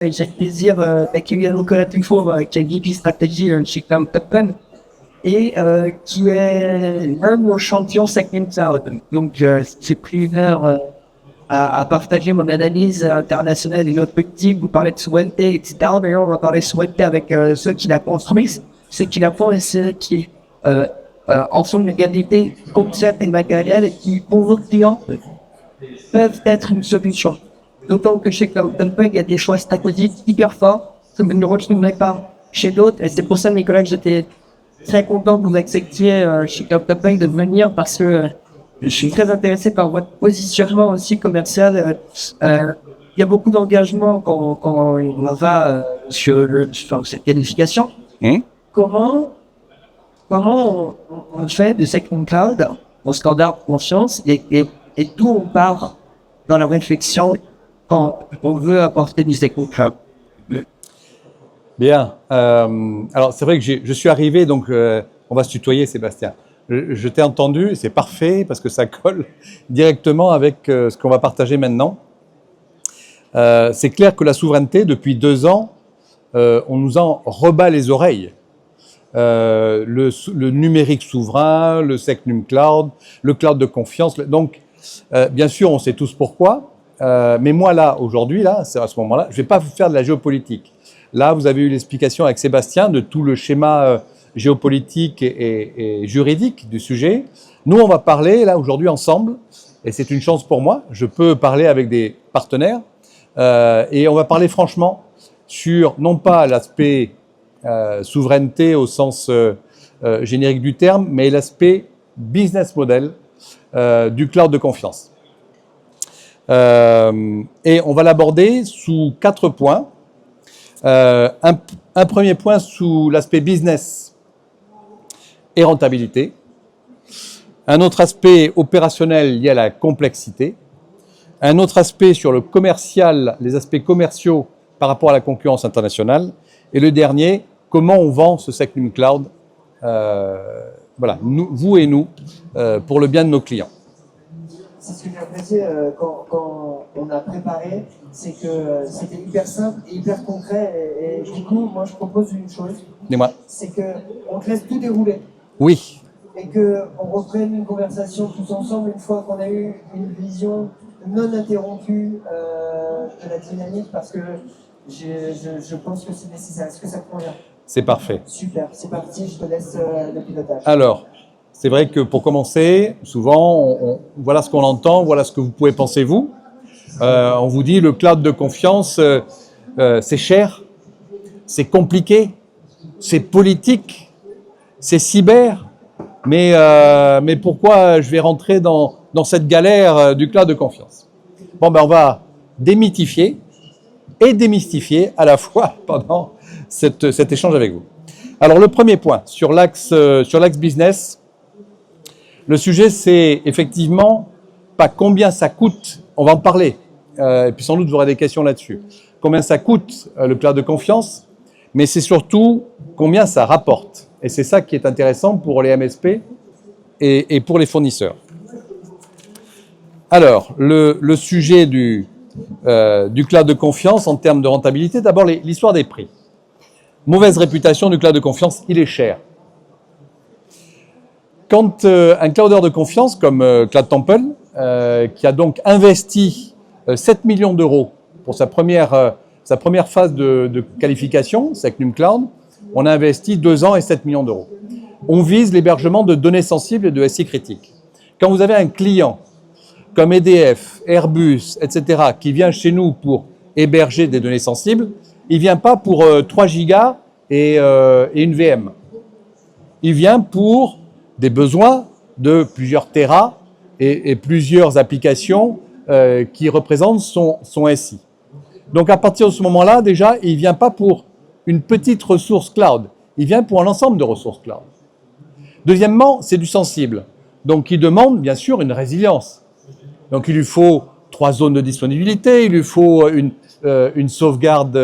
J'ai le plaisir d'accueillir Nicolas Dufour, qui est VP Stratégie chez Cloud Open et qui est un de nos champions Second Cloud. Donc, j'ai pris une heure à partager mon analyse internationale et notre petit, vous parlez de souveraineté, etc. D'ailleurs, on va parler de souveraineté avec ceux qui la construisent, ceux qui la font et ceux qui en sont une qualité concept et matériel et qui, pour vos clients, peuvent être une solution. D'autant que chez Cloud Open, il y a des choix stratégiques hyper forts, que vous ne retrouverez pas chez d'autres. Et c'est pour ça, Nicolas, que j'étais très content que vous acceptiez chez Cloud Open de venir parce que je suis très intéressé par votre positionnement aussi commercial. Il y a beaucoup d'engagement quand on va sur cette qualification. Comment on fait de Second Cloud au standard de confiance et d'où on part dans la réflexion quand on veut apporter du Second Cloud? Bien. Alors, c'est vrai que je suis arrivé, donc on va se tutoyer, Sébastien. Je t'ai entendu, c'est parfait parce que ça colle directement avec ce qu'on va partager maintenant. C'est clair que la souveraineté, depuis 2 ans, on nous en rebat les oreilles. Le numérique souverain, le Secnum Cloud, le cloud de confiance. Donc, bien sûr, on sait tous pourquoi. Mais moi, là, aujourd'hui, là, c'est à ce moment-là, je ne vais pas vous faire de la géopolitique. Là, vous avez eu l'explication avec Sébastien de tout le schéma géopolitique et juridique du sujet. Nous, on va parler, là, aujourd'hui, ensemble, et c'est une chance pour moi, je peux parler avec des partenaires, et on va parler franchement sur, non pas l'aspect souveraineté au sens générique du terme, mais l'aspect business model du cloud de confiance. Et on va l'aborder sous 4 points. Un premier point sous l'aspect business et rentabilité. Un autre aspect opérationnel lié à la complexité. Un autre aspect sur le commercial, les aspects commerciaux par rapport à la concurrence internationale. Et le dernier, comment on vend ce Secnum Cloud, voilà, nous, vous et nous, pour le bien de nos clients. C'est ce que j'ai apprécié quand on a préparé, c'est que c'était hyper simple et hyper concret. Et du coup, moi, je propose une chose. Dis-moi. C'est qu'on te laisse tout dérouler. Oui. Et qu'on reprenne une conversation tous ensemble une fois qu'on a eu une vision non interrompue de la dynamique, parce que je pense que c'est nécessaire. Est-ce que ça te convient? C'est parfait. Super, c'est parti, je te laisse le pilotage. Alors, c'est vrai que pour commencer, souvent, voilà ce qu'on entend, voilà ce que vous pouvez penser vous. On vous dit le cloud de confiance, c'est cher, c'est compliqué, c'est politique, c'est cyber. Mais pourquoi je vais rentrer dans cette galère du cloud de confiance? Bon, ben on va démythifier et démystifier à la fois pendant cet échange avec vous. Alors le premier point, sur l'axe business, le sujet c'est effectivement pas combien ça coûte, on va en parler, et puis sans doute vous aurez des questions là-dessus. Combien ça coûte le cloud de confiance, mais c'est surtout combien ça rapporte. Et c'est ça qui est intéressant pour les MSP et pour les fournisseurs. Alors, le sujet du cloud de confiance en termes de rentabilité, d'abord l'histoire des prix. Mauvaise réputation du cloud de confiance, il est cher. Quand un cloudeur de confiance comme Cloud Temple, qui a donc investi 7 millions d'euros pour sa première phase de qualification, Secnum Cloud, on a investi 2 ans et 7 millions d'euros. On vise l'hébergement de données sensibles et de SI critiques. Quand vous avez un client comme EDF, Airbus, etc., qui vient chez nous pour héberger des données sensibles, il ne vient pas pour 3 gigas et une VM. Il vient pour des besoins de plusieurs terras et plusieurs applications qui représentent son SI. Donc à partir de ce moment-là, déjà, il ne vient pas pour une petite ressource cloud, il vient pour un ensemble de ressources cloud. Deuxièmement, c'est du sensible. Donc il demande bien sûr une résilience. Donc il lui faut 3 zones de disponibilité, il lui faut une sauvegarde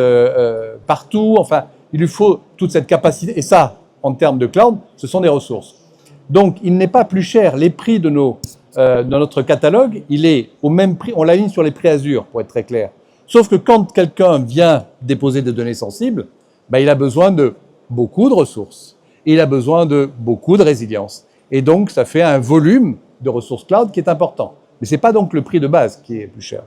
partout, enfin il lui faut toute cette capacité. Et ça, en termes de cloud, ce sont des ressources. Donc il n'est pas plus cher. Les prix de notre catalogue, il est au même prix, on l'aligne sur les prix Azure pour être très clair. Sauf que quand quelqu'un vient déposer des données sensibles, ben, il a besoin de beaucoup de ressources. Il a besoin de beaucoup de résilience. Et donc, ça fait un volume de ressources cloud qui est important. Mais ce n'est pas donc le prix de base qui est plus cher.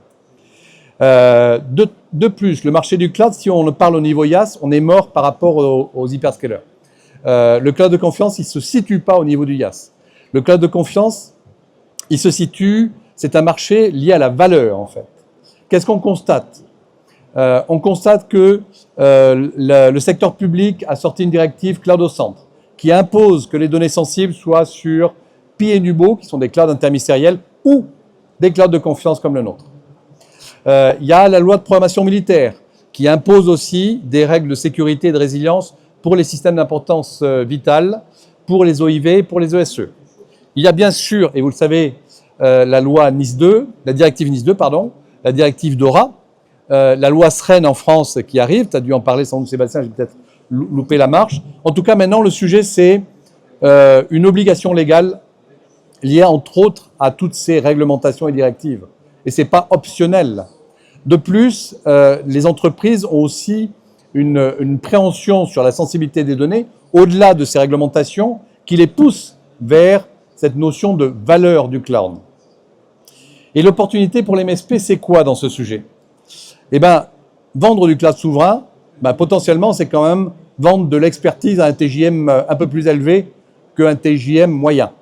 De plus, le marché du cloud, si on parle au niveau IaaS, on est mort par rapport aux hyperscalers. Le cloud de confiance, il ne se situe pas au niveau du IaaS. Le cloud de confiance, il se situe, c'est un marché lié à la valeur, en fait. Qu'est-ce qu'on constate? On constate que le secteur public a sorti une directive Cloud au centre qui impose que les données sensibles soient sur Pi et Nubo, qui sont des clouds interministériels, ou des clouds de confiance comme le nôtre. Il y a la loi de programmation militaire qui impose aussi des règles de sécurité et de résilience pour les systèmes d'importance vitale, pour les OIV, pour les ESE. Il y a bien sûr, et vous le savez, la loi NIS 2, la directive NIS 2, pardon, la directive DORA, la loi SREN en France qui arrive, tu as dû en parler sans doute Sébastien, j'ai peut-être loupé la marche. En tout cas, maintenant, le sujet, c'est une obligation légale liée, entre autres, à toutes ces réglementations et directives. Et ce n'est pas optionnel. De plus, les entreprises ont aussi une préhension sur la sensibilité des données, au-delà de ces réglementations, qui les poussent vers cette notion de valeur du cloud. Et l'opportunité pour les MSP, c'est quoi dans ce sujet? Eh bien, vendre du cloud souverain, ben, potentiellement, c'est quand même vendre de l'expertise à un TJM un peu plus élevé qu'un TJM moyen.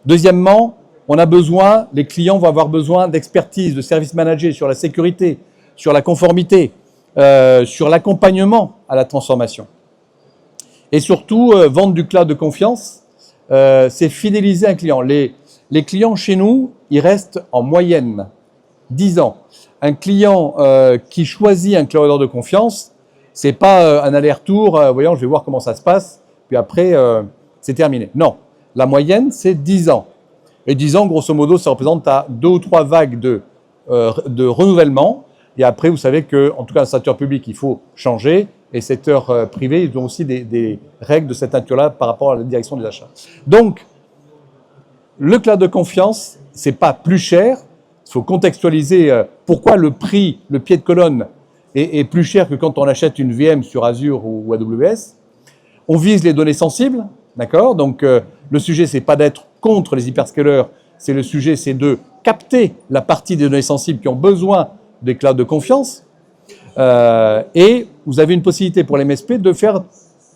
Deuxièmement, on a besoin, les clients vont avoir besoin d'expertise, de services managés sur la sécurité, sur la conformité, sur l'accompagnement à la transformation. Et surtout, vendre du cloud de confiance, c'est fidéliser un client. Les clients chez nous, ils restent en moyenne 10 ans. Un client qui choisit un cloudeur de confiance, c'est pas un aller-retour, voyons, je vais voir comment ça se passe, puis après, c'est terminé. Non, la moyenne, c'est 10 ans. Et 10 ans, grosso modo, ça représente à 2 ou 3 vagues de renouvellement. Et après, vous savez qu'en tout cas, dans le secteur public, il faut changer. Et le secteur privé, ils ont aussi des règles de cette nature-là par rapport à la direction des achats. Donc, le cloud de confiance, c'est pas plus cher. Il faut contextualiser pourquoi le prix, le pied de colonne, est plus cher que quand on achète une VM sur Azure ou AWS. On vise les données sensibles, d'accord? Donc, le sujet, c'est pas d'être contre les hyperscalers, le sujet, c'est de capter la partie des données sensibles qui ont besoin des clouds de confiance. Et vous avez une possibilité pour les MSP de faire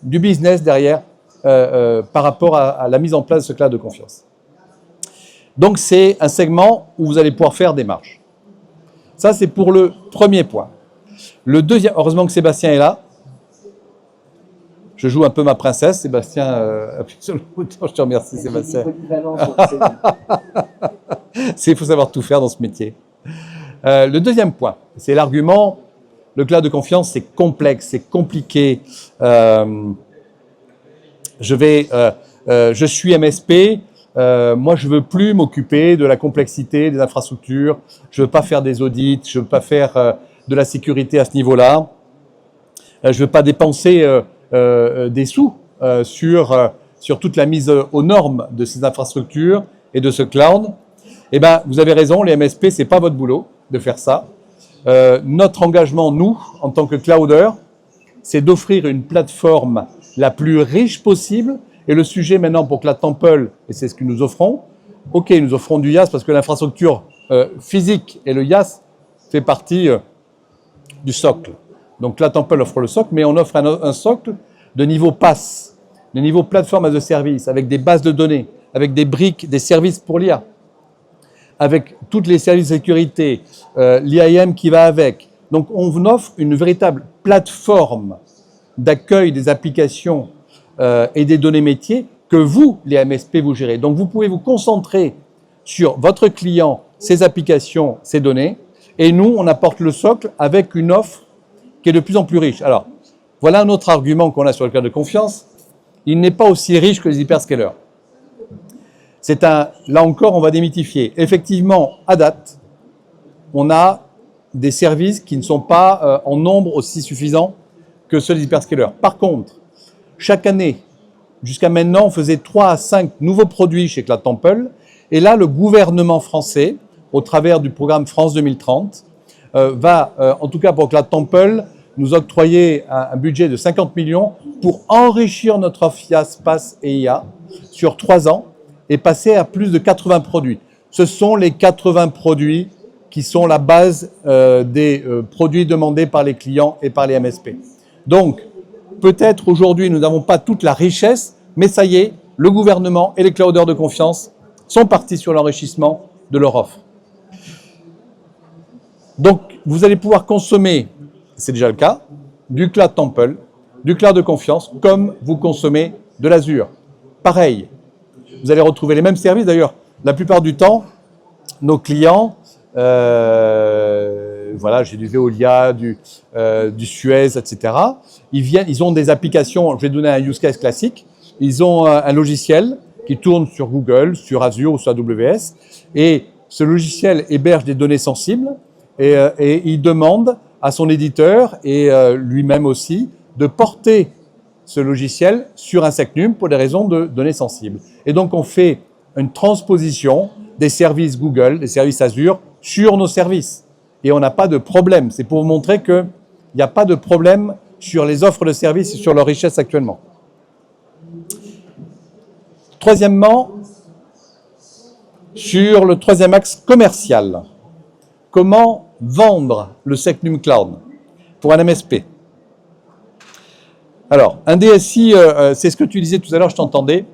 du business derrière par rapport à la mise en place de ce cloud de confiance. Donc, c'est un segment où vous allez pouvoir faire des marges. Ça, c'est pour le premier point. Le deuxième, heureusement que Sébastien est là. Je joue un peu ma princesse. Sébastien, appuie sur le bouton. Je te remercie, Sébastien. Il faut savoir tout faire dans ce métier. Le deuxième point, c'est l'argument, le cloud de confiance, c'est complexe, c'est compliqué. Je suis MSP. Moi, je veux plus m'occuper de la complexité des infrastructures. Je veux pas faire des audits. Je veux pas faire de la sécurité à ce niveau-là. Je veux pas dépenser des sous sur toute la mise aux normes de ces infrastructures et de ce cloud. Eh ben, vous avez raison, les MSP, c'est pas votre boulot de faire ça. Notre engagement, nous, en tant que clouders, c'est d'offrir une plateforme la plus riche possible. Et le sujet maintenant pour Cloud Temple, et c'est ce que nous offrons, ok, nous offrons du IaaS parce que l'infrastructure physique et le IaaS fait partie du socle. Donc Cloud Temple offre le socle, mais on offre un socle de niveau PaaS, de niveau plateforme as a service, avec des bases de données, avec des briques, des services pour l'IA, avec toutes les services de sécurité, l'IAM qui va avec. Donc on offre une véritable plateforme d'accueil des applications et des données métiers que vous, les MSP, vous gérez. Donc, vous pouvez vous concentrer sur votre client, ses applications, ses données. Et nous, on apporte le socle avec une offre qui est de plus en plus riche. Alors, voilà un autre argument qu'on a sur le cloud de confiance. Il n'est pas aussi riche que les hyperscalers. Là encore, on va démythifier. Effectivement, à date, on a des services qui ne sont pas en nombre aussi suffisant que ceux des hyperscalers. Par contre, chaque année, jusqu'à maintenant, on faisait 3 à 5 nouveaux produits chez Cloud Temple. Et là, le gouvernement français, au travers du programme France 2030, va, en tout cas pour Cloud Temple, nous octroyer un budget de 50 millions pour enrichir notre offre IaaS, PaaS et IA sur 3 ans et passer à plus de 80 produits. Ce sont les 80 produits qui sont la base des produits demandés par les clients et par les MSP. Donc, peut-être aujourd'hui, nous n'avons pas toute la richesse, mais ça y est, le gouvernement et les clouders de confiance sont partis sur l'enrichissement de leur offre. Donc, vous allez pouvoir consommer, c'est déjà le cas, du Cloud Temple, du Cloud de confiance, comme vous consommez de l'Azure. Pareil, vous allez retrouver les mêmes services. D'ailleurs, la plupart du temps, nos clients, voilà, j'ai du Veolia, du Suez, etc. Ils ont des applications, je vais donner un use case classique, ils ont un logiciel qui tourne sur Google, sur Azure ou sur AWS, et ce logiciel héberge des données sensibles, et il demande à son éditeur et lui-même aussi de porter ce logiciel sur un SecNum pour des raisons de données sensibles. Et donc on fait une transposition des services Google, des services Azure sur nos services. Et on n'a pas de problème. C'est pour vous montrer qu'il n'y a pas de problème sur les offres de services et sur leur richesse actuellement. Troisièmement, sur le troisième axe commercial, comment vendre le SecNum Cloud pour un MSP? Alors, un DSI, c'est ce que tu disais tout à l'heure, je t'entendais,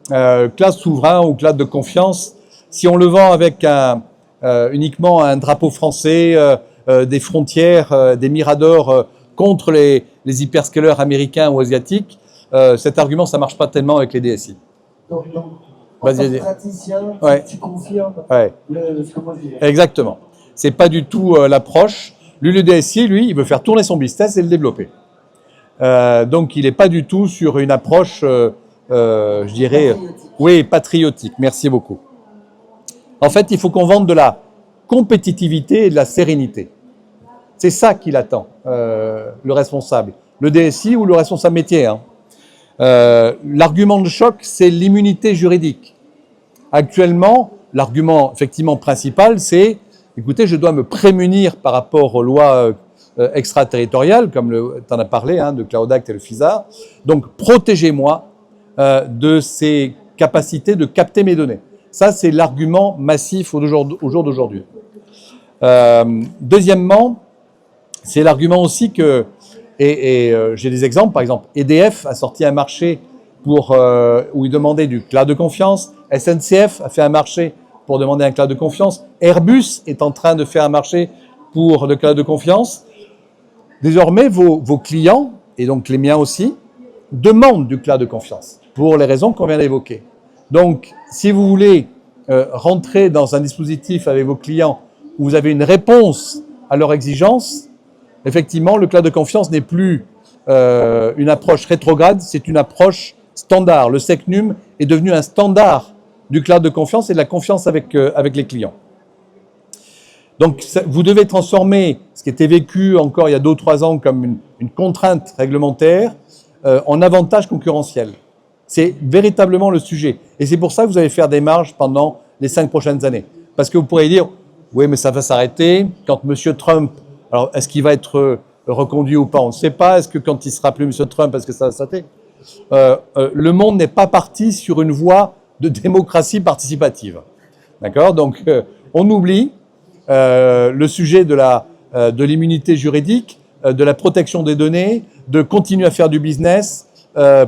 cloud souverain ou cloud de confiance, si on le vend avec uniquement un drapeau français, des frontières, des miradors contre les hyperscalers américains ou asiatiques, cet argument, ça ne marche pas tellement avec les DSI. Donc en tant que praticien, ouais. Tu confirmes ouais. ce que moi je disais. Exactement. C'est pas du tout l'approche. Lui, le DSI, lui, il veut faire tourner son business et le développer. Donc, il n'est pas du tout sur une approche, je dirais, patriotique. Oui, patriotique. Merci beaucoup. En fait, il faut qu'on vende de la compétitivité et de la sérénité. C'est ça qu'il attend, le responsable. Le DSI ou le responsable métier. Hein. L'argument de choc, c'est l'immunité juridique. Actuellement, l'argument effectivement principal, c'est écoutez, je dois me prémunir par rapport aux lois extraterritoriales, comme tu en as parlé, hein, de Cloud Act et le FISA. Donc, protégez-moi de ces capacités de capter mes données. Ça, c'est l'argument massif au jour d'aujourd'hui. Deuxièmement, c'est l'argument aussi que, j'ai des exemples, par exemple, EDF a sorti un marché où il demandait du cloud de confiance, SNCF a fait un marché pour demander un cloud de confiance, Airbus est en train de faire un marché pour le cloud de confiance. Désormais, vos clients, et donc les miens aussi, demandent du cloud de confiance, pour les raisons qu'on vient d'évoquer. Donc, si vous voulez rentrer dans un dispositif avec vos clients où vous avez une réponse à leurs exigences, effectivement, le cloud de confiance n'est plus une approche rétrograde, c'est une approche standard. Le SecNum est devenu un standard du cloud de confiance et de la confiance avec les clients. Donc, vous devez transformer ce qui était vécu encore il y a 2 ou 3 ans comme une contrainte réglementaire en avantage concurrentiel. C'est véritablement le sujet. Et c'est pour ça que vous allez faire des marges pendant les 5 prochaines années. Parce que vous pourriez dire, oui, mais ça va s'arrêter. Quand M. Trump, alors est-ce qu'il va être reconduit ou pas, on ne sait pas. Est-ce que quand il sera plus M. Trump, est-ce que ça va s'arrêter? Le monde n'est pas parti sur une voie de démocratie participative. D'accord? Donc, on oublie le sujet de l'immunité juridique, de la protection des données, de continuer à faire du business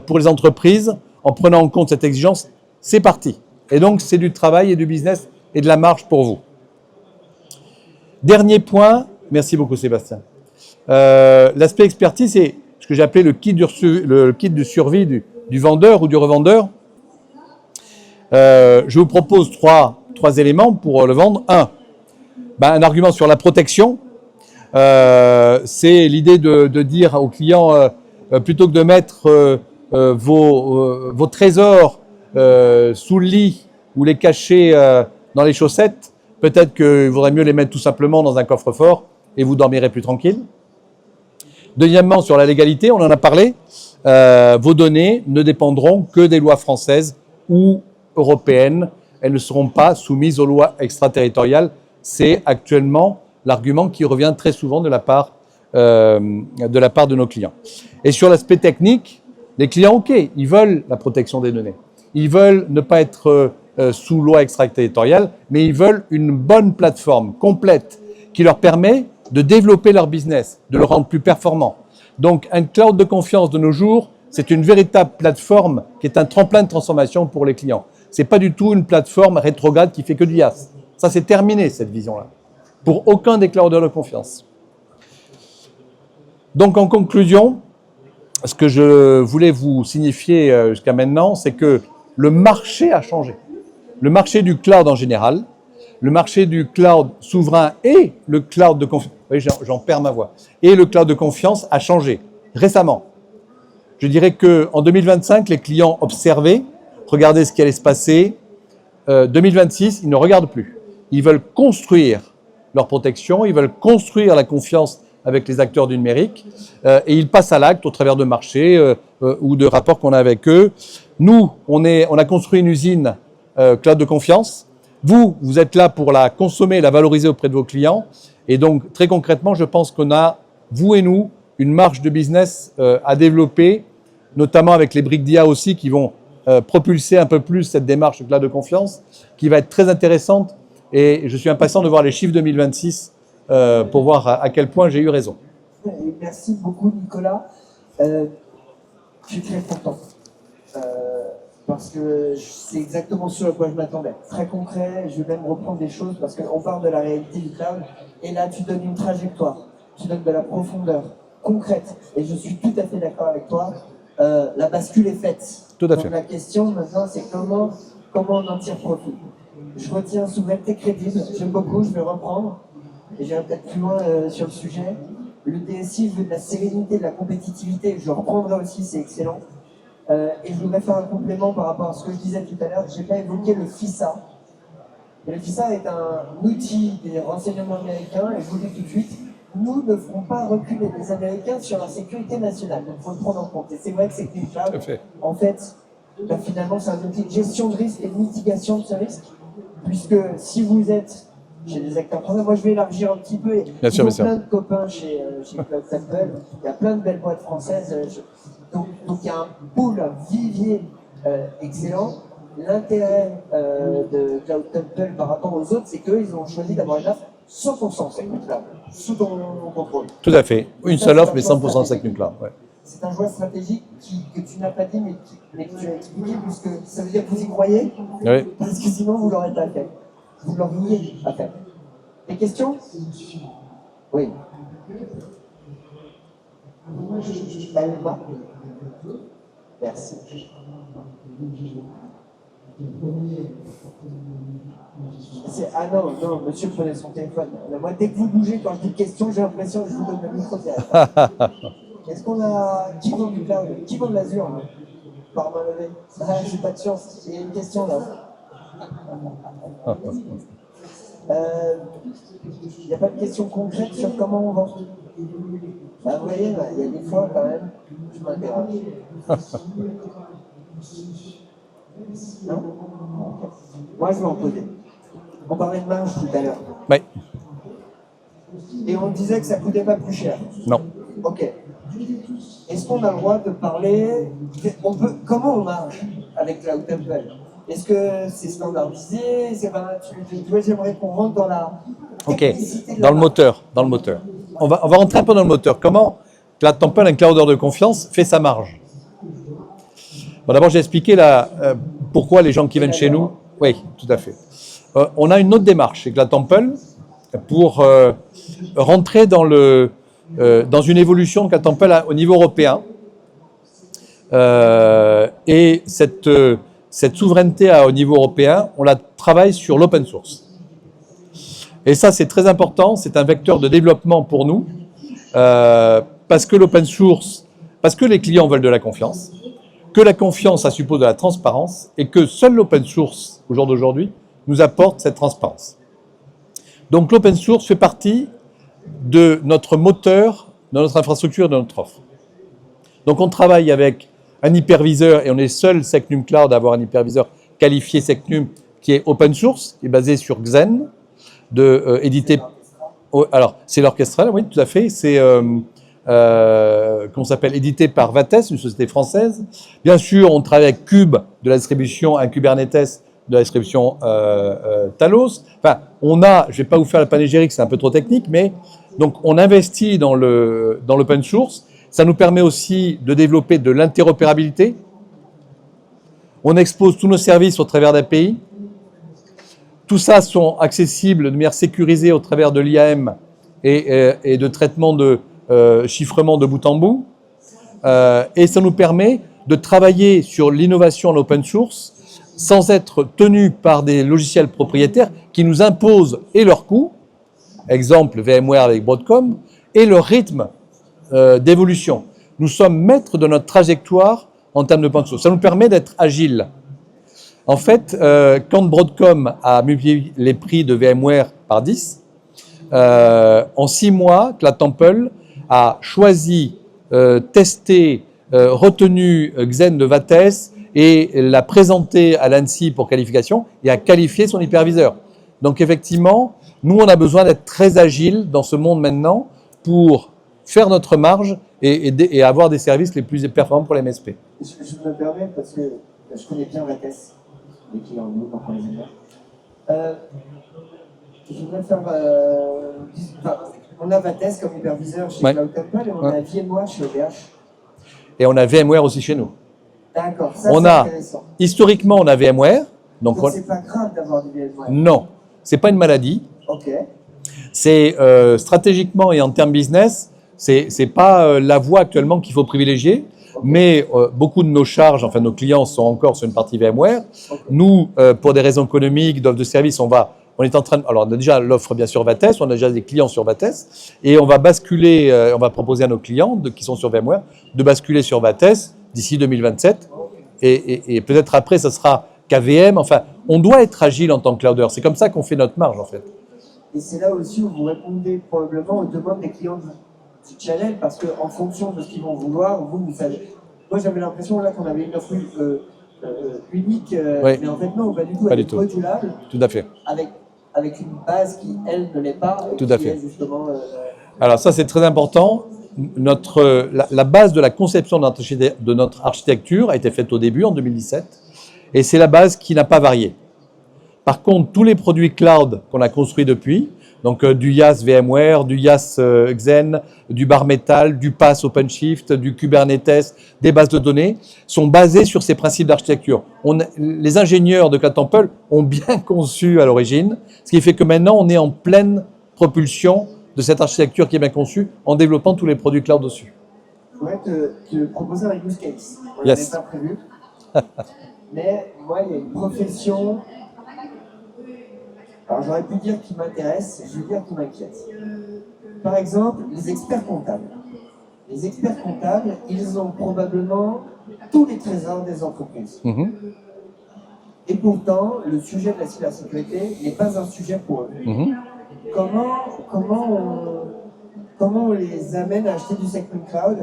pour les entreprises en prenant en compte cette exigence. C'est parti. Et donc, c'est du travail et du business et de la marge pour vous. Dernier point, merci beaucoup Sébastien. L'aspect expertise, c'est ce que j'ai appelé le kit de survie du vendeur ou du revendeur. Je vous propose trois éléments pour le vendre. Un argument sur la protection. C'est l'idée de dire aux clients, plutôt que de mettre vos trésors sous le lit ou les cacher dans les chaussettes, peut-être qu'il vaudrait mieux les mettre tout simplement dans un coffre-fort et vous dormirez plus tranquille. Deuxièmement, sur la légalité, on en a parlé, vos données ne dépendront que des lois françaises ou européennes. Elles ne seront pas soumises aux lois extraterritoriales. C'est actuellement l'argument qui revient très souvent de la part de nos clients. Et sur l'aspect technique, les clients, ok, ils veulent la protection des données. Ils veulent ne pas être sous loi extraterritoriale, mais ils veulent une bonne plateforme complète qui leur permet de développer leur business, de le rendre plus performant. Donc, un cloud de confiance de nos jours, c'est une véritable plateforme qui est un tremplin de transformation pour les clients. C'est pas du tout une plateforme rétrograde qui fait que du IaaS. Ça, c'est terminé, cette vision-là, pour aucun des clouders de confiance. Donc, en conclusion, ce que je voulais vous signifier jusqu'à maintenant, c'est que le marché a changé. Le marché du cloud en général, le marché du cloud souverain et le cloud de confiance, oui, j'en perds ma voix, et le cloud de confiance a changé récemment. Je dirais qu'en 2025, les clients observaient, regardaient ce qui allait se passer. 2026, ils ne regardent plus. Ils veulent construire leur protection, ils veulent construire la confiance avec les acteurs du numérique et ils passent à l'acte au travers de marchés ou de rapports qu'on a avec eux. Nous, on a construit une usine cloud de confiance. Vous êtes là pour la consommer et la valoriser auprès de vos clients. Et donc, très concrètement, je pense qu'on a, vous et nous, une marge de business à développer, notamment avec les briques d'IA aussi qui vont propulser un peu plus cette démarche cloud de confiance, qui va être très intéressante. Et je suis impatient de voir les chiffres 2026 pour voir à quel point j'ai eu raison. Merci beaucoup, Nicolas. Je suis très content. Parce que c'est exactement ce à quoi je m'attendais. Très concret, je vais même reprendre des choses parce qu'on parle de la réalité du cloud. Et là, tu donnes une trajectoire, tu donnes de la profondeur concrète. Et je suis tout à fait d'accord avec toi. La bascule est faite. Tout à fait. Donc la question maintenant, c'est comment on en tire profit. Je retiens souveraineté crédible, j'aime beaucoup, je vais reprendre. Et j'irai peut-être plus loin sur le sujet. Le DSI veut de la sérénité, de la compétitivité. Je reprendrai aussi, c'est excellent. Et je voudrais faire un complément par rapport à ce que je disais tout à l'heure. Je n'ai pas évoqué le FISA. Et le FISA est un outil des renseignements américains. Et je vous le dis tout de suite, nous ne ferons pas reculer les Américains sur la sécurité nationale. Donc il faut le prendre en compte. Et c'est vrai que c'est une cloud. En fait, finalement, c'est un outil de gestion de risque et de mitigation de ce risque. Puisque si vous êtes chez des acteurs français, moi je vais élargir un petit peu. Il y a plein de copains chez Cloud Temple. Il y a plein de belles boîtes françaises. Donc il y a un pool, un vivier excellent. L'intérêt de Cloud Temple par rapport aux autres, c'est qu'eux, ils ont choisi d'avoir une offre 100% Secnum Cloud, sous ton contrôle. Tout à fait. Une seule offre, mais 100% Secnum Cloud. Ouais. C'est un choix stratégique que tu n'as pas dit, mais que tu as expliqué, puisque ça veut dire que vous y croyez, oui. Parce que sinon, vous ne l'aurez pas fait. Vous l'auriez pas fait. Des questions? Oui. Alma. Merci. Ah non, monsieur prenait son téléphone. Moi, dès que vous bougez, quand je dis question, j'ai l'impression que je vous donne le micro direct. Est-ce qu'on a... Qui vend du cloud? Qui vend de l'Azure? Par main levée. Ah, j'ai pas de chance. Il y a une question là. Il n'y a pas de question concrète sur comment on vend. Vous voyez, il y a des fois quand même, je m'interroge. Non? Moi, je vais en poser. On parlait de marge tout à l'heure. Oui. Et on disait que ça ne coûtait pas plus cher. Non. Ok. Est-ce qu'on a le droit de parler... Comment on marge avec Cloud Temple? Est-ce que c'est standardisé? J'aimerais qu'on rentre dans la... Ok, dans le moteur. On va rentrer un peu dans le moteur. Comment Cloud Temple, un clouder de confiance, fait sa marge? Bon, d'abord, j'ai expliqué pourquoi les gens qui viennent chez nous... Oui, tout à fait. On a une autre démarche chez Cloud Temple pour rentrer dans une évolution de Cloud Temple au niveau européen. Et cette souveraineté au niveau européen, on la travaille sur l'open source. Et ça, c'est très important, c'est un vecteur de développement pour nous, parce que l'open source, parce que les clients veulent de la confiance, que la confiance, ça suppose de la transparence, et que seul l'open source, au jour d'aujourd'hui, nous apporte cette transparence. Donc l'open source fait partie de notre moteur, de notre infrastructure, de notre offre. Donc on travaille avec un hyperviseur, et on est seul Secnum Cloud à avoir un hyperviseur qualifié Secnum qui est open source, qui est basé sur Xen, édité Oh, alors, c'est l'orchestral, oui, tout à fait. C'est, comment s'appelle, édité par Vates, une société française. Bien sûr, on travaille avec Cube de la distribution, un Kubernetes de la distribution Talos. Enfin, on a, je vais pas vous faire la panégyrique, c'est un peu trop technique, mais donc on investit dans l'open source. Ça nous permet aussi de développer de l'interopérabilité. On expose tous nos services au travers d'API. Tout ça sont accessibles de manière sécurisée au travers de l'IAM et de traitement de chiffrement de bout en bout. Et ça nous permet de travailler sur l'innovation en open source sans être tenu par des logiciels propriétaires qui nous imposent et leurs coûts, exemple VMware avec Broadcom, et leur rythme d'évolution. Nous sommes maîtres de notre trajectoire en termes d'open source. Ça nous permet d'être agile. En fait, quand Broadcom a multiplié les prix de VMware par 10, en 6 mois, Cloud Temple a choisi, testé, retenu Xen de Vates et l'a présenté à l'ANSSI pour qualification et a qualifié son hyperviseur. Donc effectivement, nous on a besoin d'être très agile dans ce monde maintenant pour faire notre marge et avoir des services les plus performants pour les MSP. Je me permets parce que je connais bien Vates, les clients nous, donc on les aime bien. Je voudrais faire. On a Vates comme hyperviseur chez Cloud Temple et on a VMware chez OVH. Et on a VMware aussi chez nous. D'accord, ça c'est intéressant. Historiquement, on a VMware. Donc c'est pas grave d'avoir du VMware. Non, c'est pas une maladie. Ok. C'est stratégiquement et en termes business, c'est pas la voie actuellement qu'il faut privilégier. Okay. Mais beaucoup de nos charges, enfin nos clients sont encore sur une partie VMware. Okay. Nous, pour des raisons économiques, d'offre de service, on est en train de, alors on a déjà l'offre bien sûr Vates, on a déjà des clients sur Vates, et on va basculer, on va proposer à nos clients qui sont sur VMware de basculer sur Vates d'ici 2027, et peut-être après ça sera KVM. Enfin, on doit être agile en tant que clouder. C'est comme ça qu'on fait notre marge en fait. Et c'est là aussi où vous répondez probablement aux demandes des clients du channel, parce qu'en fonction de ce qu'ils vont vouloir, vous savez. Moi j'avais l'impression là qu'on avait une offre unique, oui. Mais en fait non, pas du tout. Elle est modulable. Tout à fait. Avec une base qui, elle, ne l'est pas. Tout à fait. Justement, alors ça, c'est très important. La base de la conception de notre architecture a été faite au début, en 2017, et c'est la base qui n'a pas varié. Par contre, tous les produits cloud qu'on a construits depuis, donc du IaaS VMware, du IaaS Xen, du Bare Metal, du PaaS OpenShift, du Kubernetes, des bases de données, sont basés sur ces principes d'architecture. Les ingénieurs de Cloud Temple ont bien conçu à l'origine, ce qui fait que maintenant on est en pleine propulsion de cette architecture qui est bien conçue en développant tous les produits cloud dessus. Je pourrais te proposer un use case. On yes. l'avait pas prévu. Mais moi, il y a une profession. Alors j'aurais pu dire qui m'intéresse, je vais dire qui m'inquiète. Par exemple, les experts comptables. Les experts comptables, ils ont probablement tous les trésors des entreprises. Mm-hmm. Et pourtant, le sujet de la cybersécurité n'est pas un sujet pour eux. Mm-hmm. Comment on les amène à acheter du Segment Cloud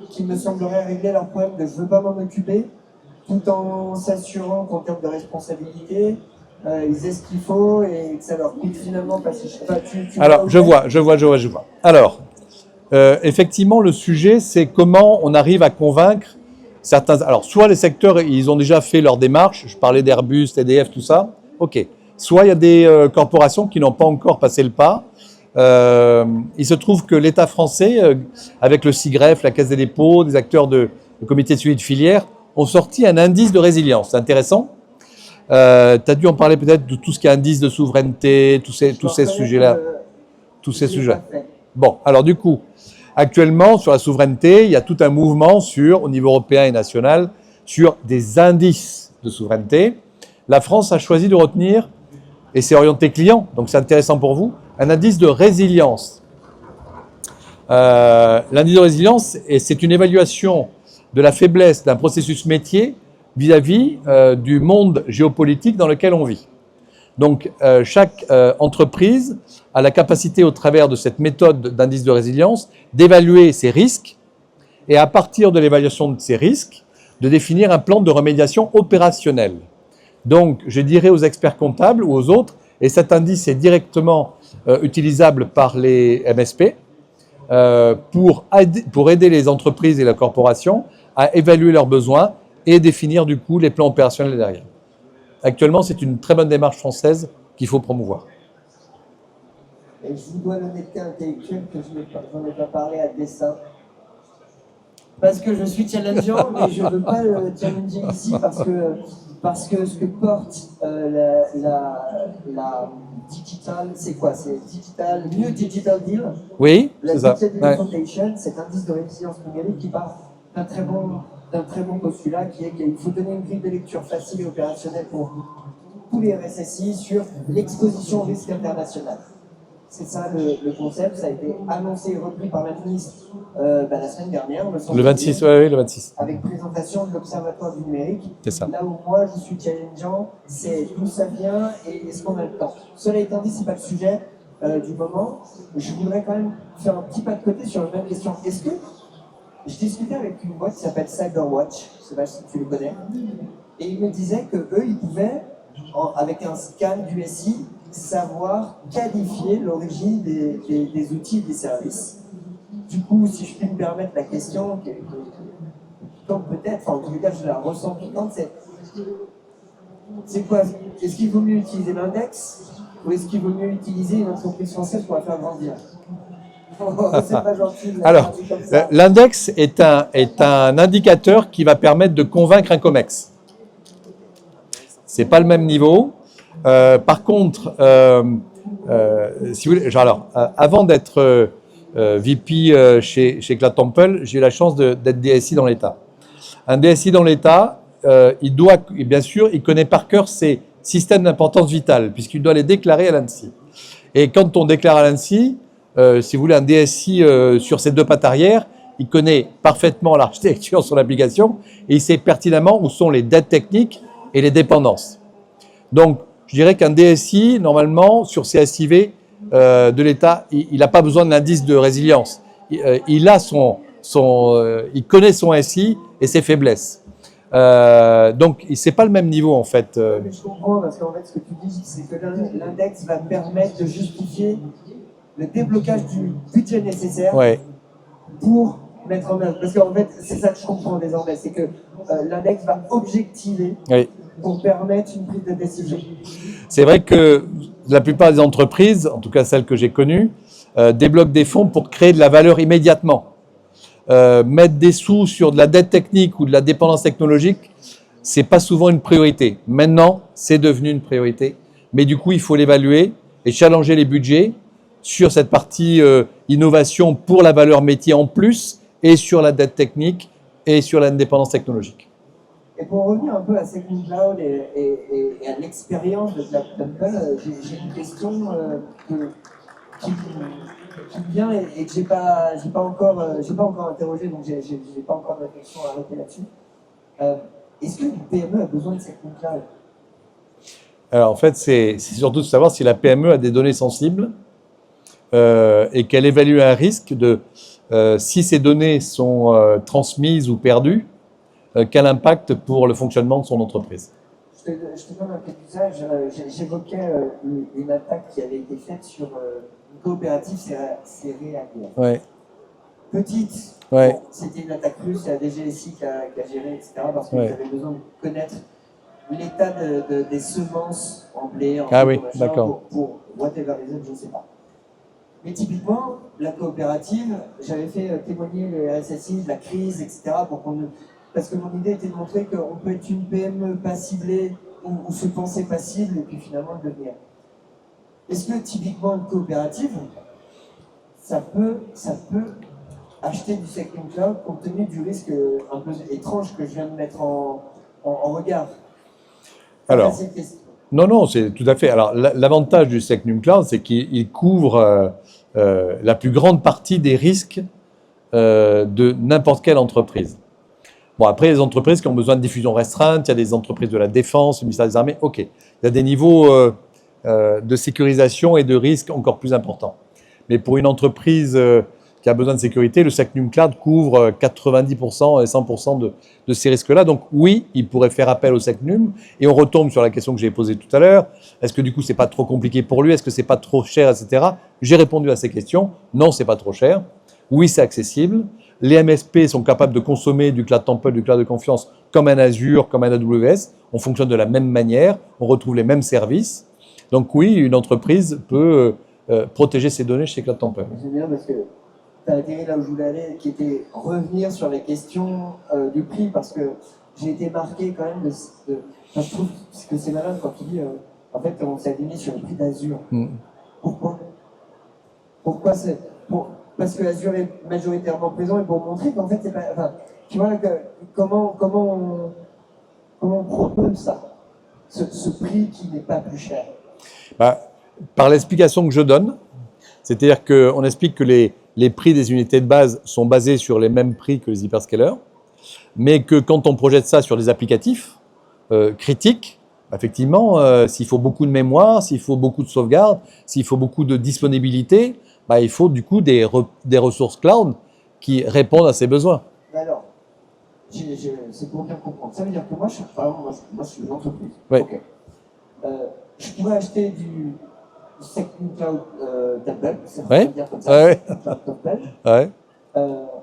qui me semblerait régler leur problème de je ne veux pas m'en occuper, tout en s'assurant qu'en termes de responsabilité, ils aient ce qu'il faut et que ça leur coûte finalement pas si cher. Alors, je vois. Alors, effectivement, le sujet, c'est comment on arrive à convaincre certains. Alors, soit les secteurs, ils ont déjà fait leur démarche. Je parlais d'Airbus, EDF, tout ça. OK. Soit il y a des corporations qui n'ont pas encore passé le pas. Il se trouve que l'État français, avec le SIGREF, la Caisse des dépôts, des acteurs du comité de suivi de filière, ont sorti un indice de résilience. C'est intéressant. Tu as dû en parler peut-être de tout ce qui est indice de souveraineté, tous ces sujets-là. Tous ces sujets. Bon, alors du coup, actuellement, sur la souveraineté, il y a tout un mouvement au niveau européen et national, sur des indices de souveraineté. La France a choisi de retenir, et c'est orienté client, donc c'est intéressant pour vous, un indice de résilience. L'indice de résilience, c'est une évaluation de la faiblesse d'un processus métier vis-à-vis du monde géopolitique dans lequel on vit. Donc, chaque entreprise a la capacité, au travers de cette méthode d'indice de résilience, d'évaluer ses risques et à partir de l'évaluation de ces risques, de définir un plan de remédiation opérationnelle. Donc, je dirais aux experts comptables ou aux autres, Et cet indice est directement utilisable par les MSP pour aider les entreprises et la corporation à évaluer leurs besoins et définir du coup les plans opérationnels derrière. Actuellement, c'est une très bonne démarche française qu'il faut promouvoir. Et je vous dois l'honnêteté intellectuelle que je n'en ai pas parlé à dessein. Parce que je suis challengeant, mais je ne veux pas le challenger ici parce que ce que porte la digital, c'est quoi? C'est New Digital Deal. Oui, c'est ça. La Digital Foundation, cet indice de résilience numérique qui part d'un très bon postulat qui est qu'il faut donner une grille de lecture facile et opérationnelle pour tous les RSSI sur l'exposition au risque international. C'est ça le concept, ça a été annoncé et repris par la ministre la semaine dernière. Le 26, oui, le 26. Avec présentation de l'Observatoire du numérique. C'est ça. Là où moi je suis challengeant, c'est d'où ça vient et est-ce qu'on a le temps. Cela étant dit, ce n'est pas le sujet du moment. Je voudrais quand même faire un petit pas de côté sur la même question. Est-ce que je discutais avec une boîte qui s'appelle Cyberwatch, je ne sais pas si tu le connais, et ils me disaient qu'eux, ils pouvaient, avec un scan du SI, savoir qualifier l'origine des outils et des services. Du coup, si je puis me permettre la question, qui piquante peut-être, enfin en tout cas je la ressens piquante, c'est quoi? Est-ce qu'il vaut mieux utiliser l'index ou est-ce qu'il vaut mieux utiliser une entreprise française pour la faire grandir? C'est pas gentil. Alors, l'index est un indicateur qui va permettre de convaincre un COMEX. C'est pas le même niveau. Par contre, si vous voulez, genre, alors, avant d'être VP chez Cloud Temple, j'ai eu la chance d'être DSI dans l'État. Un DSI dans l'État, bien sûr, il connaît par cœur ses systèmes d'importance vitale, puisqu'il doit les déclarer à l'ANSSI. Et quand on déclare à l'ANSSI, si vous voulez, un DSI sur ses deux pattes arrière, il connaît parfaitement l'architecture sur l'application et il sait pertinemment où sont les dettes techniques et les dépendances. Donc, je dirais qu'un DSI, normalement, sur ses SIV de l'État, il n'a pas besoin de l'indice de résilience. Il connaît son SI et ses faiblesses. Donc, c'est pas le même niveau, en fait. Mais je comprends, parce qu'en fait, ce que tu dis, c'est que l'index va permettre de justifier le déblocage du budget nécessaire pour mettre en œuvre. Parce qu'en fait, c'est ça que je comprends désormais, c'est que l'index va objectiver pour permettre une prise de décision. C'est vrai que la plupart des entreprises, en tout cas celles que j'ai connues, débloquent des fonds pour créer de la valeur immédiatement. Mettre des sous sur de la dette technique ou de la dépendance technologique, c'est pas souvent une priorité. Maintenant, c'est devenu une priorité. Mais du coup, il faut l'évaluer et challenger les budgets sur cette partie innovation pour la valeur métier en plus et sur la dette technique et sur l'indépendance technologique. Et pour revenir un peu à Second Cloud et à l'expérience de Cloud Temple, j'ai une question qui me vient et que j'ai pas encore interrogé, donc j'ai pas encore de réflexion à arrêter là-dessus. Est-ce qu'une PME a besoin de Second Cloud? Alors en fait, c'est surtout de savoir si la PME a des données sensibles et qu'elle évalue un risque de si ces données sont transmises ou perdues, quel impact pour le fonctionnement de son entreprise. Je te donne un peu d'usage. J'évoquais une attaque qui avait été faite sur une coopérative céréalière. Ouais. Petite, Ouais. bon, c'était une attaque russe, c'est la DGSI qui a géré, etc. Parce qu'ils avaient besoin de connaître l'état des semences en blé, en d'accord. pour whatever reason, je ne sais pas. Mais typiquement, la coopérative, j'avais fait témoigner le RSSI de la crise, etc. Parce que mon idée était de montrer qu'on peut être une PME pas ciblée ou se penser pas cible et puis finalement le devenir. Est-ce que typiquement une coopérative, ça peut acheter du Second Cloud compte tenu du risque un peu étrange que je viens de mettre en regard? Alors, non, c'est tout à fait. Alors, l'avantage du Second Cloud, c'est qu'il couvre la plus grande partie des risques de n'importe quelle entreprise. Bon, après, les entreprises qui ont besoin de diffusion restreinte, il y a des entreprises de la défense, le ministère des Armées, ok. Il y a des niveaux de sécurisation et de risque encore plus importants. Mais pour une entreprise qui a besoin de sécurité. Le Secnum Cloud couvre 90% et 100% de ces risques-là. Donc oui, il pourrait faire appel au Secnum. Et on retombe sur la question que j'ai posée tout à l'heure. Est-ce que du coup, c'est pas trop compliqué pour lui? Est-ce que c'est pas trop cher, etc. J'ai répondu à ces questions. Non, c'est pas trop cher. Oui, c'est accessible. Les MSP sont capables de consommer du Cloud Temple, du Cloud de confiance, comme un Azure, comme un AWS. On fonctionne de la même manière. On retrouve les mêmes services. Donc oui, une entreprise peut protéger ses données chez Cloud Temple. J'aime bien parce que tu as atterri là où je voulais aller, qui était revenir sur les questions du prix, parce que j'ai été marqué quand même enfin, je trouve que c'est malin quand tu dis en fait on s'est aligné sur le prix d'Azure. Pourquoi parce que Azure est majoritairement présent et pour montrer qu'en fait c'est pas. Enfin, tu vois comment on propose ça, ce prix qui n'est pas plus cher. Par l'explication que je donne, c'est-à-dire qu'on explique que les prix des unités de base sont basés sur les mêmes prix que les hyperscalers, mais que quand on projette ça sur des applicatifs critiques, effectivement, s'il faut beaucoup de mémoire, s'il faut beaucoup de sauvegarde, s'il faut beaucoup de disponibilité, il faut du coup des ressources cloud qui répondent à ces besoins. Alors, c'est pour bien comprendre. Ça veut dire que moi, je suis une entreprise. Oui. Okay. Je pourrais acheter du Secnum Cloud Temple, ouais. Dire comme ça, Ouais. Cloud Temple, Ouais.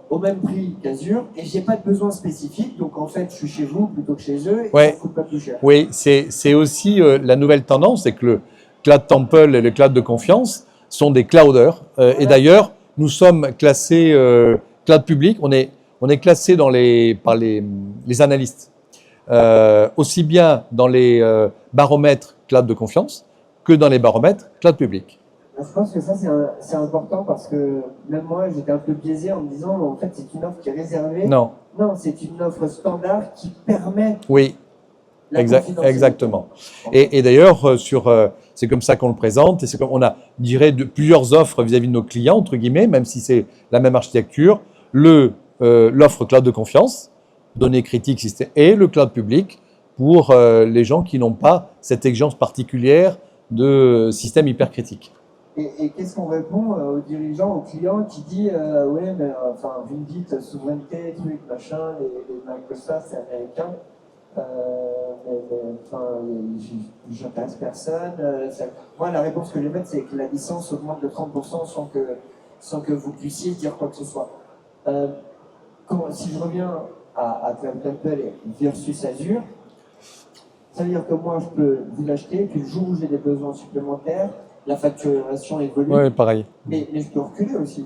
au même prix qu'Azure, et j'ai pas de besoin spécifique, donc en fait, je suis chez vous plutôt que chez eux, et Ouais. ça coûte pas plus cher. Oui, c'est aussi la nouvelle tendance, c'est que le Cloud Temple et le Cloud de confiance sont des clouders. Voilà. Et d'ailleurs, nous sommes classés Cloud public, on est classés par les analystes, aussi bien dans les baromètres Cloud de confiance que dans les baromètres Cloud public. Je pense que ça, c'est important parce que même moi, j'étais un peu biaisé en me disant, en fait, c'est une offre qui est réservée. Non. Non, c'est une offre standard qui permet. Oui. Exactement. Et d'ailleurs, c'est comme ça qu'on le présente, et c'est comme on a, je dirais, plusieurs offres vis-à-vis de nos clients, entre guillemets, même si c'est la même architecture, l'offre cloud de confiance, données critiques, système, et le cloud public pour les gens qui n'ont pas cette exigence particulière de système hypercritique. Et qu'est-ce qu'on répond aux dirigeants, aux clients qui dit ouais, mais enfin, vous me dites souveraineté, truc, machin, les Microsoft, c'est américain. J'intéresse personne. Moi, la réponse que je vais mettre, c'est que la licence augmente de 30% sans que vous puissiez dire quoi que ce soit. Si je reviens à Cloud Temple versus Azure, ça veut dire que moi, je peux vous l'acheter, puis le jour où j'ai des besoins supplémentaires, la facturation évolue. Oui, pareil. Mais je peux reculer aussi.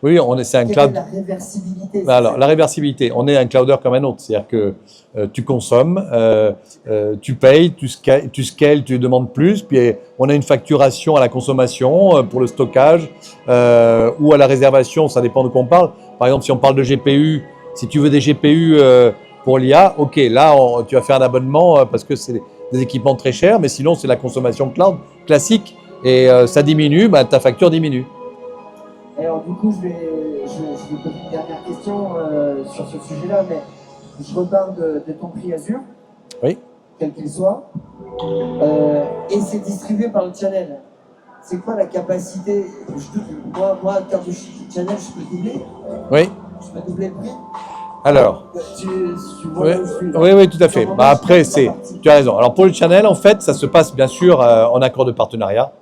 Oui, c'est un cloud. La réversibilité. Alors, la réversibilité, on est un clouder comme un autre. C'est-à-dire que tu consommes, tu payes, tu scales, tu demandes plus, puis on a une facturation à la consommation pour le stockage ou à la réservation, ça dépend de quoi on parle. Par exemple, si on parle de GPU, si tu veux des GPU pour l'IA, ok, là, tu vas faire un abonnement parce que c'est des équipements très chers, mais sinon, c'est la consommation cloud classique et ça diminue, ta facture diminue. Alors du coup, je vais poser une dernière question sur ce sujet-là, mais je repars de ton prix Azure, oui. Quel qu'il soit, et c'est distribué par le channel. C'est quoi la capacité? Moi, acteur de channel, je peux doubler? Oui. Je peux doubler le prix? Alors, tu vois oui, tout à fait. Après, tu as raison. Alors pour le channel, en fait, ça se passe bien sûr en accord de partenariat.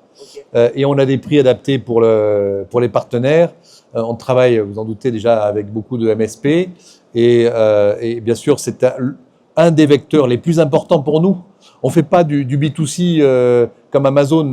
Et on a des prix adaptés pour les partenaires. On travaille, vous en doutez déjà, avec beaucoup de MSP. Et bien sûr, c'est un des vecteurs les plus importants pour nous. On ne fait pas du B2C comme Amazon.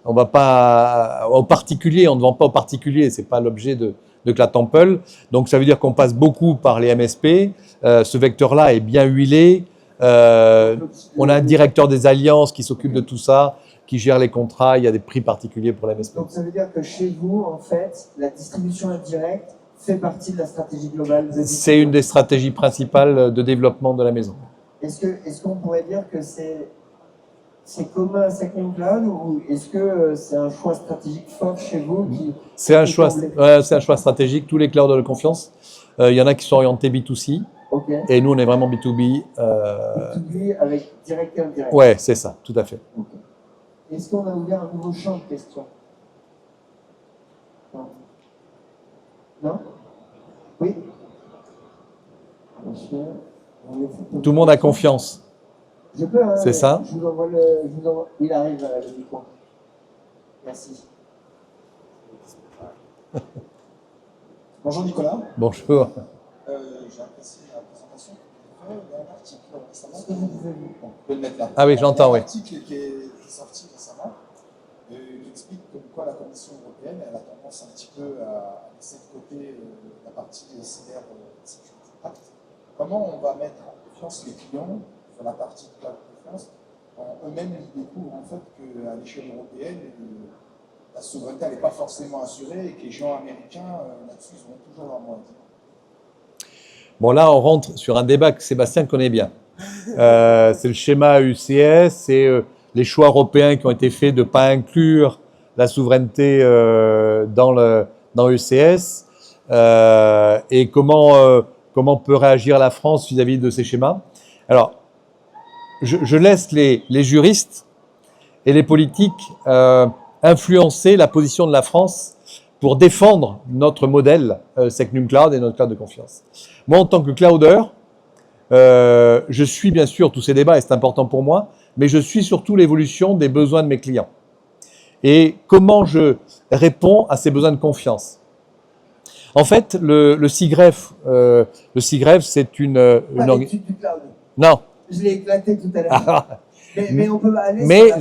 On ne va pas au particulier, on ne vend pas aux particuliers. Ce n'est pas l'objet de Cloud Temple. Donc ça veut dire qu'on passe beaucoup par les MSP. Ce vecteur-là est bien huilé. On a un directeur des alliances qui s'occupe de tout ça, qui gère les contrats, il y a des prix particuliers pour la MSP. Donc ça veut dire que chez vous, en fait, la distribution indirecte fait partie de la stratégie globale de C'est une des stratégies principales de développement de la maison. Est-ce qu'on pourrait dire que c'est commun à Secnum Cloud ou est-ce que c'est un choix stratégique fort chez vous C'est un choix stratégique, tous les clouds de confiance. Il y en a qui sont orientés B2C. Okay. Et nous, on est vraiment B2B. B2B avec direct et indirect. Ouais, c'est ça, tout à fait. Okay. Est-ce qu'on a ouvert un nouveau champ de questions? Non. Non? Oui? Tout le monde a confiance. Je peux, hein, C'est ça? je vous envoie il arrive le micro. Merci. Bonjour Nicolas. Bonjour. J'ai apprécié la présentation que vous avez faite. Il y a un article récemment. Est-ce que vous pouvez le mettre là? Ah oui, j'entends, oui. Il y a un article qui est sorti récemment qui explique comme quoi la Commission européenne elle a tendance un petit peu à laisser de côté la partie cyber sécurité Act. Comment on va mettre en confiance les clients sur la partie de cloud confiance quand eux-mêmes ils découvrent en fait qu'à l'échelle européenne la souveraineté n'est pas forcément assurée et que les géants américains là-dessus ils ont toujours leur mot à dire. Bon, là, on rentre sur un débat que Sébastien connaît bien. C'est le schéma UCS, c'est les choix européens qui ont été faits de ne pas inclure la souveraineté dans UCS et comment peut réagir la France vis-à-vis de ces schémas. Alors, je laisse les juristes et les politiques influencer la position de la France pour défendre notre modèle Secnum Cloud et notre cloud de confiance. Moi, en tant que clouder, je suis bien sûr tous ces débats et c'est important pour moi, mais je suis surtout l'évolution des besoins de mes clients. Et comment je réponds à ces besoins de confiance. En fait, le SIGREF, c'est une l'étude du cloud. Non. Je l'ai éclaté tout à l'heure. Mais on peut aller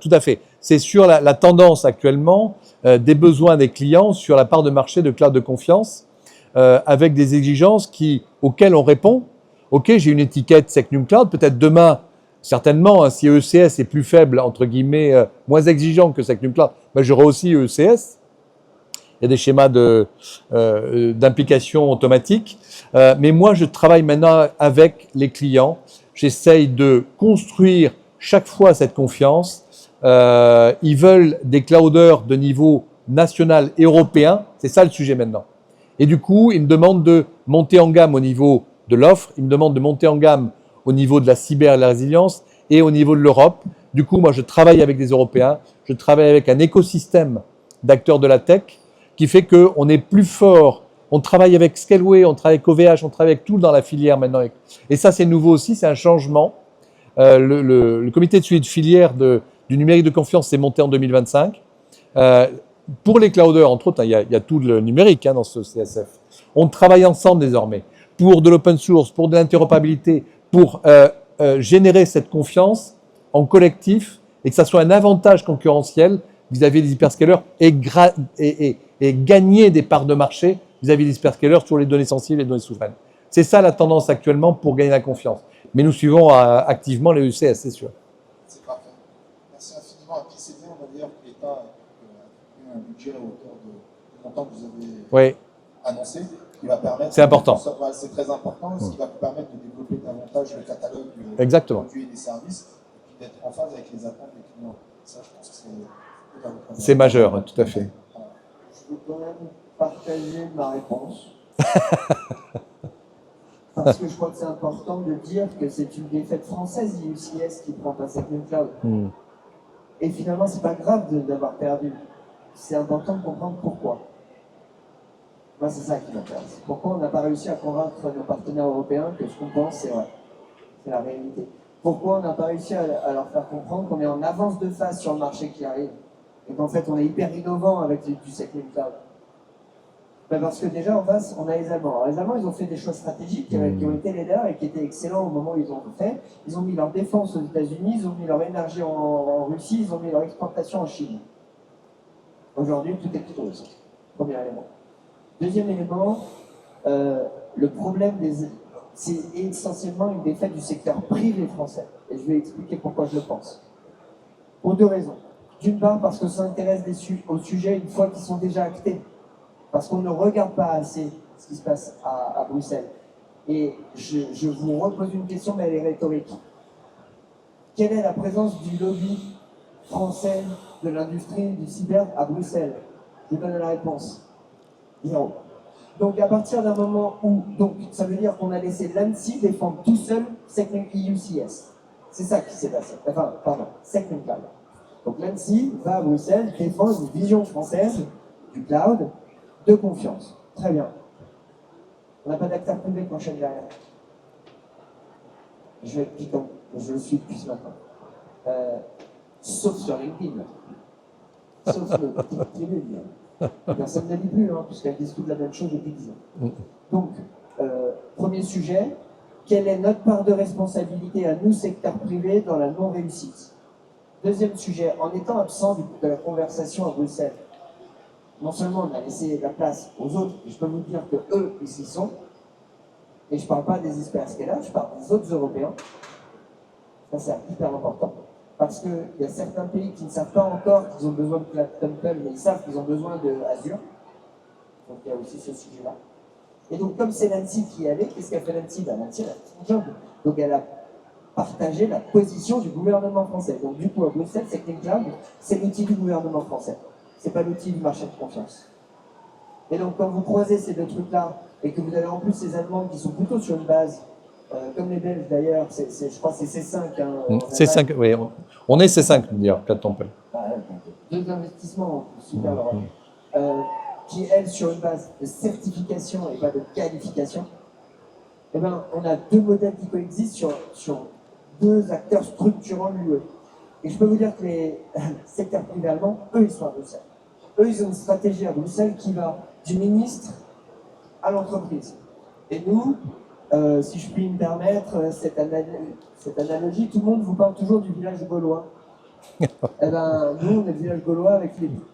tout à fait. C'est sur la tendance actuellement des besoins des clients sur la part de marché de cloud de confiance avec des exigences auxquelles on répond. Ok, j'ai une étiquette Secnum Cloud, peut-être demain, certainement, si ECS est plus faible, entre guillemets, moins exigeant que Secnum Cloud, ben, j'aurai aussi ECS. Il y a des schémas d'implication automatique. Mais moi, je travaille maintenant avec les clients. J'essaye de construire chaque fois cette confiance. Ils veulent des clouders de niveau national et européen. C'est ça le sujet maintenant. Et du coup, ils me demandent de monter en gamme au niveau de l'offre. Ils me demandent de monter en gamme au niveau de la cyber et de la résilience et au niveau de l'Europe. Du coup, moi, je travaille avec des Européens. Je travaille avec un écosystème d'acteurs de la tech qui fait qu'on est plus fort. On travaille avec Scaleway, on travaille avec OVH, on travaille avec tout dans la filière maintenant. Et ça, c'est nouveau aussi, c'est un changement. Le comité de suivi de filière du numérique de confiance s'est monté en 2025. Pour les clouders, entre autres, il y a tout le numérique dans ce CSF. On travaille ensemble désormais pour de l'open source, pour de l'interopérabilité, pour générer cette confiance en collectif et que ça soit un avantage concurrentiel vis-à-vis des hyperscalers et gagner des parts de marché vis-à-vis des hyperscalers sur les données sensibles et les données souveraines. C'est ça la tendance actuellement pour gagner la confiance. Mais nous suivons activement les UCS, c'est sûr. C'est parfait. Merci infiniment. À qui c'est bien, on va dire que l'État a un budget à hauteur du montant que vous avez annoncé, qui va permettre. C'est important. C'est très important, ce qui va permettre de développer davantage le catalogue des produits et des services, et puis d'être en phase avec les attentes des clients. Ça, je pense que c'est majeur, tout à fait. Je veux quand même partager ma réponse. Parce que je crois que c'est important de dire que c'est une défaite française, l'UCS, qui prend pas Secnum Cloud. Et finalement, c'est pas grave d'avoir perdu. C'est important de comprendre pourquoi. Moi, c'est ça qui m'intéresse. Pourquoi on n'a pas réussi à convaincre nos partenaires européens que ce qu'on pense, c'est vrai. C'est la réalité. Pourquoi on n'a pas réussi à leur faire comprendre qu'on est en avance de phase sur le marché qui arrive et qu'en fait, on est hyper innovant avec du Secnum Cloud. Ben parce que déjà, en face, on a les Allemands. Alors, les Allemands, ils ont fait des choix stratégiques qui ont été les leurs et qui étaient excellents au moment où ils ont fait. Ils ont mis leur défense aux États-Unis, ils ont mis leur énergie en Russie, ils ont mis leur exportation en Chine. Aujourd'hui, tout est plutôt russe. Premier élément. Deuxième élément, le problème c'est essentiellement une défaite du secteur privé français. Et je vais expliquer pourquoi je le pense. Pour deux raisons. D'une part, parce qu'on s'intéresse aux sujets une fois qu'ils sont déjà actés. Parce qu'on ne regarde pas assez ce qui se passe à Bruxelles. Et je vous repose une question, mais elle est rhétorique. Quelle est la présence du lobby français de l'industrie du cyber à Bruxelles? Je vous donne la réponse. 0. Donc à partir d'un moment où, ça veut dire qu'on a laissé l'ANSSI défendre tout seul Secnum UCS. C'est ça qui s'est passé. Enfin, pardon, Secnum Cloud. Donc l'ANSSI va à Bruxelles défendre une vision française du cloud de confiance. Très bien. On n'a pas d'acteur privé qui enchaîne derrière. Je vais être piquant, je le suis depuis ce matin. Sauf sur LinkedIn. Sauf le petit tribune. Personne ne lit plus, hein, puisqu'elle discute la même chose depuis 10 ans. Donc, premier sujet, quelle est notre part de responsabilité à nous, secteur privé, dans la non-réussite? Deuxième sujet, en étant absent de la conversation à Bruxelles, non seulement on a laissé la place aux autres, et je peux vous dire que eux, ils y sont, et je ne parle pas des experts là, je parle des autres Européens, ça c'est hyper important, parce qu'il y a certains pays qui ne savent pas encore qu'ils ont besoin de Cloud Temple, mais ils savent qu'ils ont besoin de Azure, donc il y a aussi ce sujet-là. Et donc comme c'est l'ANSSI qui y allait, qu'est-ce qu'a fait l'ANSSI? L'ANSSI a fait son job, donc elle a partagé la position du gouvernement français. Donc du coup à Bruxelles, Second Cloud, c'est l'outil du gouvernement français. C'est pas l'outil du marché de confiance. Et donc, quand vous croisez ces deux trucs-là, et que vous avez en plus ces Allemands qui sont plutôt sur une base, comme les Belges d'ailleurs, je crois que c'est C5. Hein, C5, oui, on est C5, d'ailleurs, Cloud Temple. Deux investissements, super l'Europe. Qui est, elle, sur une base de certification et pas de qualification. Eh bien, on a deux modèles qui coexistent sur deux acteurs structurants de l'UE. Et je peux vous dire que les secteurs privés allemands, eux, ils sont à Bruxelles. Eux, ils ont une stratégie à Bruxelles qui va du ministre à l'entreprise. Et nous, si je puis me permettre cette analogie, tout le monde vous parle toujours du village gaulois. Eh ben, nous, on est le village gaulois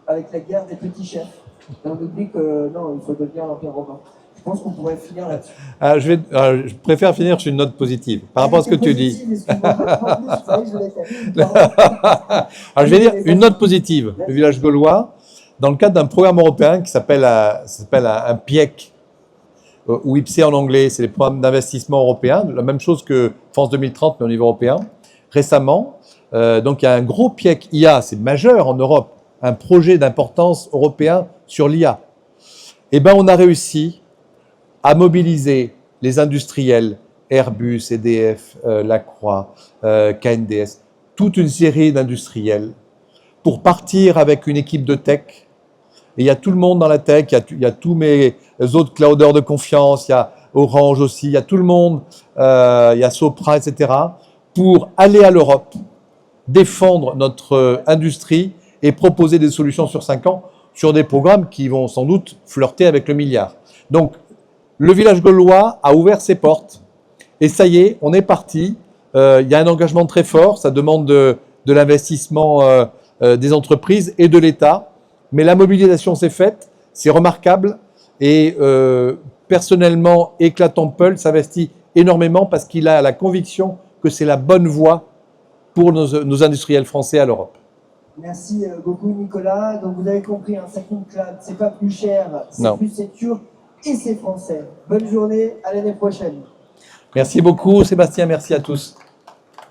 avec la guerre des petits chefs. Et on oublie que non, il faut devenir l'Empire romain. Je pense qu'on pourrait finir là-dessus. Je préfère finir sur une note positive par rapport à ce que tu dis. Alors, je vais dire une note positive. Le village gaulois, dans le cadre d'un programme européen qui s'appelle un PIEC, ou IPSE en anglais, c'est les programmes d'investissement européens, la même chose que France 2030, mais au niveau européen. Récemment, donc il y a un gros PIEC IA, c'est majeur en Europe, un projet d'importance européen sur l'IA. Eh bien, on a réussi à mobiliser les industriels, Airbus, EDF, Lacroix, KNDS, toute une série d'industriels pour partir avec une équipe de tech. Et il y a tout le monde dans la tech, il y a tous mes autres clouders de confiance, il y a Orange aussi, il y a tout le monde, il y a Sopra, etc., pour aller à l'Europe, défendre notre industrie et proposer des solutions sur 5 ans sur des programmes qui vont sans doute flirter avec le milliard. Donc, le village gaulois a ouvert ses portes et ça y est, on est parti. Il y a un engagement très fort, ça demande de l'investissement des entreprises et de l'État. Mais la mobilisation s'est faite, c'est remarquable et personnellement, Cloud Temple s'investit énormément parce qu'il a la conviction que c'est la bonne voie pour nos industriels français à l'Europe. Merci beaucoup Nicolas. Donc vous avez compris, un Second Cloud, c'est pas plus cher, c'est plus sécure et c'est français. Bonne journée, à l'année prochaine. Merci beaucoup Sébastien, merci à tous.